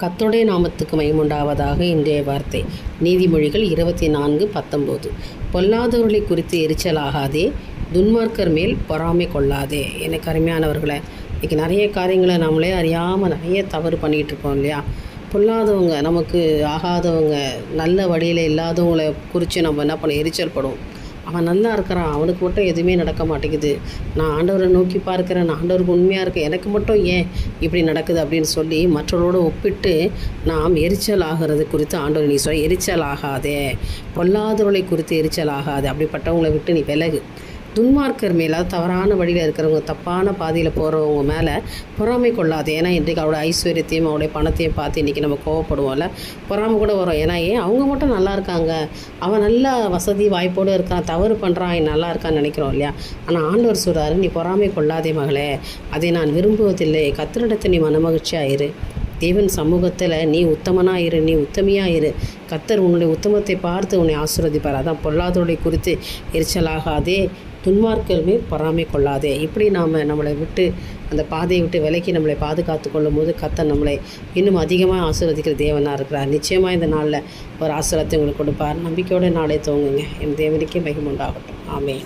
கர்த்தருடைய நாமத்துக்கு மகிமையுண்டாவதாக. இன்றைய வார்த்தை நீதிமொழிகள் 24:19. பொல்லாதவர்களை குறித்து எரிச்சலாகாதே, துன்மார்க்கர் மேல் பொறாமை கொள்ளாதே. எனக்கு அருமையானவர்களை, இன்றைக்கி நிறைய காரியங்களை நம்மளே அறியாமல் நிறைய தவறு பண்ணிகிட்டு இருக்கோம் இல்லையா? பொல்லாதவங்க, நமக்கு ஆகாதவங்க, நல்ல வழியில் இல்லாதவங்களை குறித்து நம்ம என்ன பண்ண எரிச்சல் படுவோம். அவன் நல்லா இருக்கிறான், அவனுக்கு மட்டும் எதுவுமே நடக்க மாட்டேங்குது, நான் ஆண்டவரை நோக்கி பார்க்குறேன், நான் ஆண்டவருக்கு உண்மையாக இருக்கேன், எனக்கு மட்டும் ஏன் இப்படி நடக்குது அப்படின்னு சொல்லி மற்றவரோடு ஒப்பிட்டு நாம் எரிச்சல் ஆகிறது குறித்து ஆண்டவர் நீ சொல்ல எரிச்சல் ஆகாதே, பொல்லாதவர்களை குறித்து எரிச்சல் ஆகாதே, அப்படிப்பட்டவங்களை விட்டு நீ விலகு. துன்மார்க்கர் மேலே, தவறான வழியில் இருக்கிறவங்க, தப்பான பாதையில் போகிறவங்க மேலே பொறாமை கொள்ளாது. ஏன்னா இன்றைக்கு அவளோட ஐஸ்வர்யத்தையும் அவளுடைய பணத்தையும் பார்த்து இன்றைக்கி நம்ம கோவப்படுவோம்ல, பொறாமை கூட வரும். ஏன்னா அவங்க மட்டும் நல்லா இருக்காங்க, அவன் நல்ல வசதி வாய்ப்போடு இருக்கான், தவறு பண்ணுறான், நல்லா இருக்கான்னு நினைக்கிறோம் இல்லையா? ஆனால் ஆண்டவர் சொல்கிறாரு, நீ பொறாமை கொள்ளாதே மகளே, அதை நான் விரும்புவதில்லை. கர்த்தரிடத்தில் நீ மனமகிழ்ச்சியாக இரு, தேவன் சமூகத்தில் நீ உத்தமனாக இரு, நீ உத்தமையாக இரு. கர்த்தர் உன்னுடைய உத்தமத்தை பார்த்து உன்னை ஆசீர்வதிப்பார். அதான் பொல்லாதவர்களை குறித்து எரிச்சலாகாதே, துன்மார்க்கர் மேல் பொறாமை கொள்ளாதே. இப்படி நாம் நம்மளை விட்டு அந்த பாதையை விட்டு விலக்கி நம்மளை பாதுகாத்து கொள்ளும் போது கர்த்தர் நம்மளை இன்னும் அதிகமாக ஆசீர்வதிக்கிற தேவனாக இருக்கிறார். நிச்சயமாக இந்த நாளில் ஒரு ஆசீர்வாதத்தை உங்களுக்கு கொடுப்பார். நம்பிக்கையோடு நாளை துவங்குங்க. என் தேவனுக்கே மகிமை உண்டாகட்டும். ஆமென்.